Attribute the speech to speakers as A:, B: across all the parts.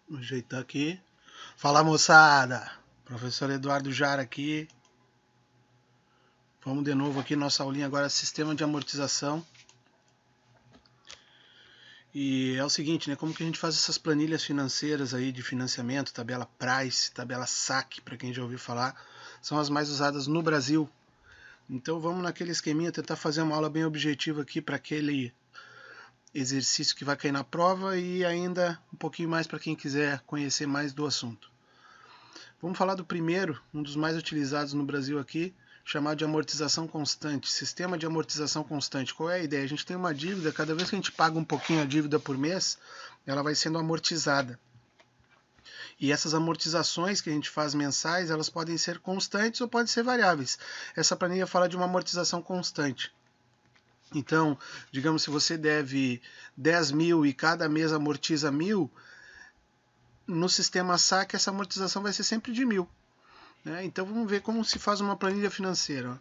A: Vou ajeitar aqui. Fala, moçada! Professor Eduardo Jara aqui. Vamos de novo aqui, nossa aulinha agora, sistema de amortização. E é o seguinte, né? Como que a gente faz essas planilhas financeiras aí de financiamento, tabela Price, tabela SAC, para quem já ouviu falar, são as mais usadas no Brasil. Então vamos naquele esqueminha tentar fazer uma aula bem objetiva aqui para aquele exercício que vai cair na prova e ainda um pouquinho mais para quem quiser conhecer mais do assunto. Vamos falar do primeiro, um dos mais utilizados no Brasil aqui, chamado de amortização constante, sistema de amortização constante. Qual é a ideia? A gente tem uma dívida, cada vez que a gente paga um pouquinho a dívida por mês, ela vai sendo amortizada. E essas amortizações que a gente faz mensais, elas podem ser constantes ou podem ser variáveis. Essa planilha fala de uma amortização constante. Então, digamos, se você deve 10 mil e cada mês amortiza 1.000, no sistema SAC essa amortização vai ser sempre de 1.000. Então vamos ver como se faz uma planilha financeira.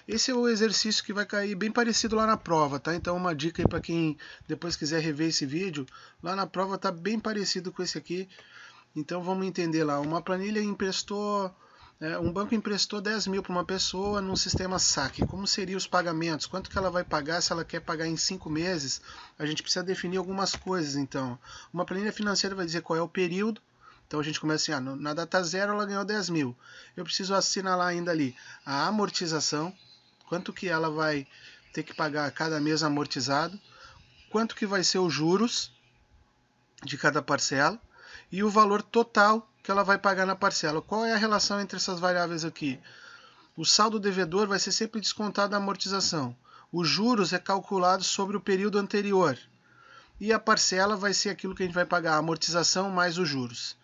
A: Esse é o exercício que vai cair bem parecido lá na prova, tá? Então uma dica aí para quem depois quiser rever esse vídeo, lá na prova tá bem parecido com esse aqui. Então vamos entender lá, uma planilha emprestou, um banco emprestou 10 mil para uma pessoa num sistema SAC. Como seriam os pagamentos? Quanto que ela vai pagar? Se ela quer pagar em 5 meses, a gente precisa definir algumas coisas. Então, uma planilha financeira vai dizer qual é o período. Então a gente começa assim, na data zero ela ganhou 10 mil. Eu preciso assinalar ainda ali a amortização, quanto que ela vai ter que pagar cada mês amortizado, quanto que vai ser os juros de cada parcela e o valor total que ela vai pagar na parcela. Qual é a relação entre essas variáveis aqui? O saldo devedor vai ser sempre descontado da amortização. Os juros é calculado sobre o período anterior. E a parcela vai ser aquilo que a gente vai pagar, a amortização mais os juros.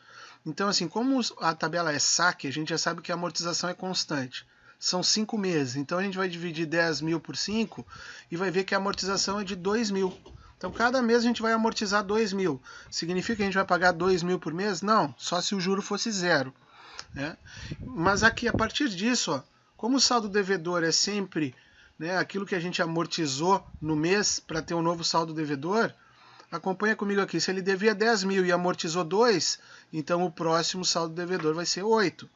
A: Então, assim, como a tabela é SAC, a gente já sabe que a amortização é constante. São 5 meses, então a gente vai dividir 10 mil por 5 e vai ver que a amortização é de 2 mil. Então, cada mês a gente vai amortizar 2 mil. Significa que a gente vai pagar 2 mil por mês? Não, só se o juro fosse zero. Mas aqui, a partir disso, ó, como o saldo devedor é sempre aquilo que a gente amortizou no mês para ter um novo saldo devedor, acompanha comigo aqui, se ele devia 10 mil e amortizou 2, então o próximo saldo devedor vai ser 8.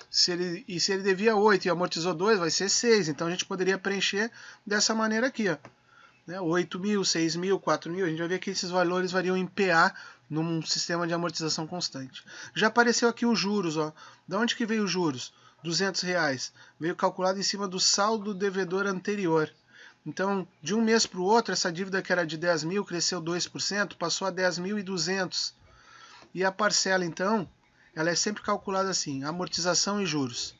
A: Se ele devia 8 e amortizou 2, vai ser 6. Então a gente poderia preencher dessa maneira aqui, ó. 8 mil, 6 mil, 4 mil, a gente vai ver que esses valores variam em PA num sistema de amortização constante. Já apareceu aqui os juros, ó. Da onde que veio os juros? R$200. Veio calculado em cima do saldo devedor anterior. Então, de um mês para o outro, essa dívida que era de 10 mil cresceu 2%, passou a 10.200. E a parcela, então, ela é sempre calculada assim, amortização e juros.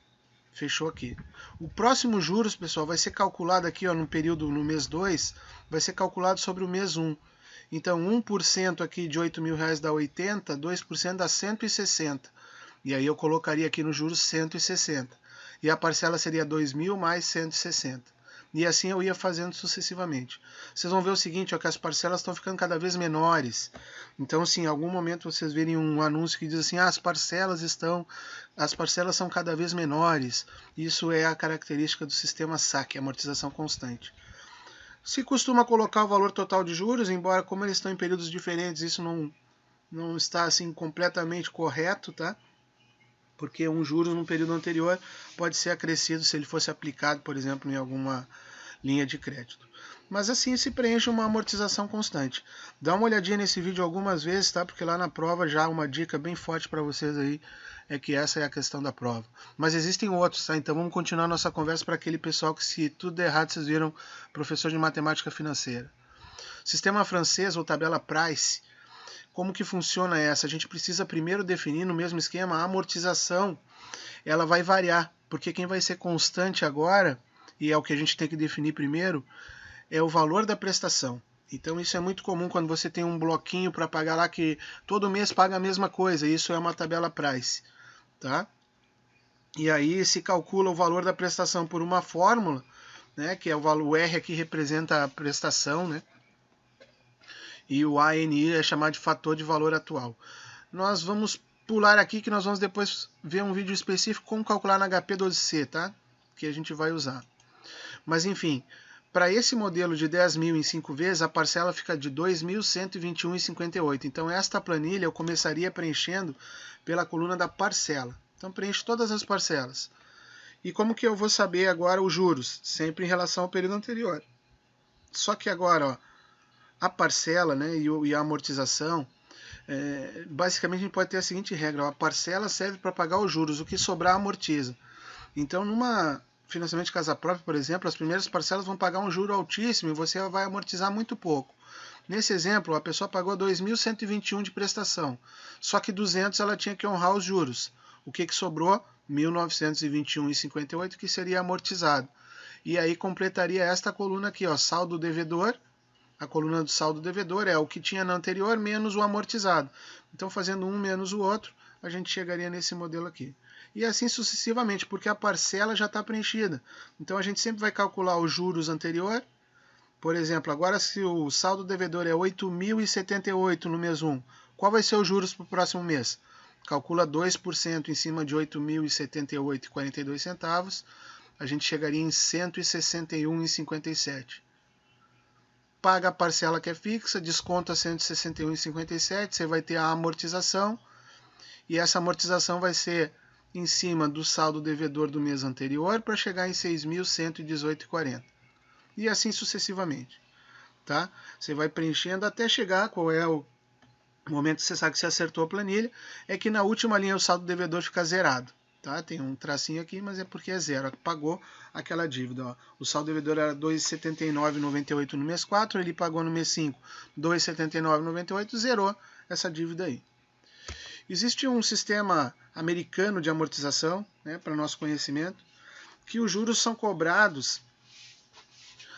A: Fechou aqui. O próximo juros, pessoal, vai ser calculado aqui ó, no período, no mês 2, vai ser calculado sobre o mês 1. Então, 1% aqui de 8 mil reais dá 80, 2% dá 160. E aí eu colocaria aqui no juros 160. E a parcela seria 2 mil mais 160. E assim eu ia fazendo sucessivamente. Vocês vão ver o seguinte, ó, que as parcelas estão ficando cada vez menores. Então, se em algum momento vocês verem um anúncio que diz assim, as parcelas são cada vez menores. Isso é a característica do sistema SAC, amortização constante. Se costuma colocar o valor total de juros, embora como eles estão em períodos diferentes, isso não está assim completamente correto, tá? Porque um juros no período anterior pode ser acrescido se ele fosse aplicado, por exemplo, em alguma linha de crédito. Mas assim se preenche uma amortização constante. Dá uma olhadinha nesse vídeo algumas vezes, tá? Porque lá na prova já uma dica bem forte para vocês aí é que essa é a questão da prova. Mas existem outros, tá? Então vamos continuar nossa conversa para aquele pessoal que, se tudo der errado, vocês viram professor de matemática financeira. Sistema francês ou tabela Price. Como que funciona essa? A gente precisa primeiro definir no mesmo esquema a amortização. Ela vai variar, porque quem vai ser constante agora, e é o que a gente tem que definir primeiro, é o valor da prestação. Então isso é muito comum quando você tem um bloquinho para pagar lá que todo mês paga a mesma coisa. Isso é uma tabela Price. Tá? E aí se calcula o valor da prestação por uma fórmula, que é o valor, o R aqui representa a prestação, e o ANI é chamado de fator de valor atual. Nós vamos pular aqui que nós vamos depois ver um vídeo específico como calcular na HP12C, tá? Que a gente vai usar. Mas enfim, para esse modelo de 10 mil em 5 vezes, a parcela fica de R$ 2.121,58. Então, esta planilha eu começaria preenchendo pela coluna da parcela. Então, preencho todas as parcelas. E como que eu vou saber agora os juros? Sempre em relação ao período anterior. Só que agora, ó, a parcela, né, e a amortização, basicamente a gente pode ter a seguinte regra: ó, a parcela serve para pagar os juros, o que sobrar amortiza. Então, numa financiamento de casa própria, por exemplo, as primeiras parcelas vão pagar um juro altíssimo e você vai amortizar muito pouco. Nesse exemplo, a pessoa pagou R$ 2.121 de prestação, só que 200 ela tinha que honrar os juros. O que sobrou? R$ 1.921,58, que seria amortizado. E aí completaria esta coluna aqui, ó, saldo devedor. A coluna do saldo devedor é o que tinha na anterior menos o amortizado. Então, fazendo um menos o outro, a gente chegaria nesse modelo aqui. E assim sucessivamente, porque a parcela já está preenchida. Então, a gente sempre vai calcular os juros anterior. Por exemplo, agora se o saldo devedor é 8.078 no mês 1, qual vai ser os juros para o próximo mês? Calcula 2% em cima de 8.078,42, a gente chegaria em 161,57. Paga a parcela que é fixa, desconta 161,57, você vai ter a amortização, e essa amortização vai ser em cima do saldo devedor do mês anterior para chegar em 6.118,40. E assim sucessivamente. Tá? Você vai preenchendo até chegar, qual é o momento que você sabe que você acertou a planilha, é que na última linha o saldo devedor fica zerado. Tá? Tem um tracinho aqui, mas é porque é zero, pagou aquela dívida. Ó. O saldo devedor era R$ 279,98 no mês 4, ele pagou no mês 5 R$ 279,98, zerou essa dívida aí. Existe um sistema americano de amortização, né, para nosso conhecimento, que os juros são cobrados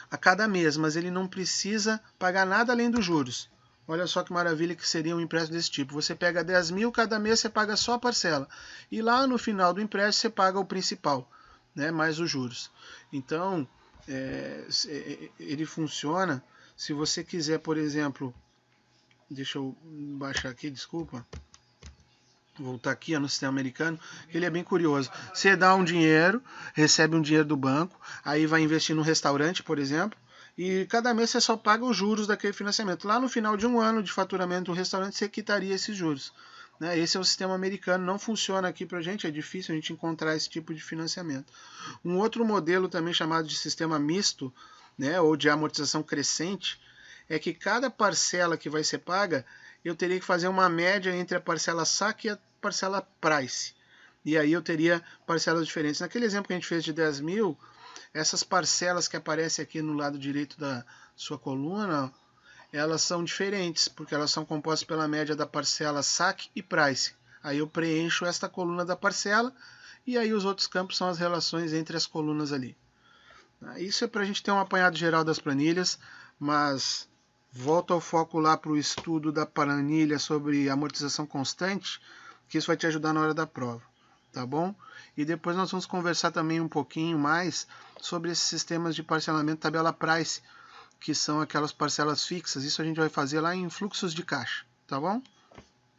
A: a cada mês, mas ele não precisa pagar nada além dos juros. Olha só que maravilha que seria um empréstimo desse tipo. Você pega 10 mil, cada mês você paga só a parcela. E lá no final do empréstimo você paga o principal, né, mais os juros. Então, ele funciona, se você quiser, por exemplo, deixa eu baixar aqui, desculpa, voltar aqui no sistema americano, ele é bem curioso. Você dá um dinheiro, recebe um dinheiro do banco, aí vai investir num restaurante, por exemplo, e cada mês você só paga os juros daquele financiamento. Lá no final de um ano de faturamento do restaurante, você quitaria esses juros. Né? Esse é o sistema americano, não funciona aqui pra gente, é difícil a gente encontrar esse tipo de financiamento. Um outro modelo também chamado de sistema misto, né, ou de amortização crescente, é que cada parcela que vai ser paga, eu teria que fazer uma média entre a parcela saque e a parcela price. E aí eu teria parcelas diferentes. Naquele exemplo que a gente fez de 10 mil, essas parcelas que aparecem aqui no lado direito da sua coluna, elas são diferentes, porque elas são compostas pela média da parcela saque e price. Aí eu preencho esta coluna da parcela, e aí os outros campos são as relações entre as colunas ali. Isso é para a gente ter um apanhado geral das planilhas, mas volta ao foco lá para o estudo da planilha sobre amortização constante, que isso vai te ajudar na hora da prova, tá bom? E depois nós vamos conversar também um pouquinho mais sobre esses sistemas de parcelamento tabela price, que são aquelas parcelas fixas. Isso a gente vai fazer lá em fluxos de caixa, tá bom?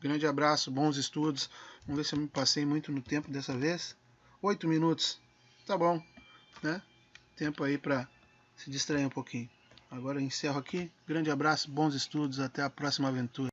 A: Grande abraço, bons estudos. Vamos ver se eu me passei muito no tempo dessa vez. 8 minutos, tá bom, né? Tempo aí para se distrair um pouquinho. Agora eu encerro aqui. Grande abraço, bons estudos, até a próxima aventura.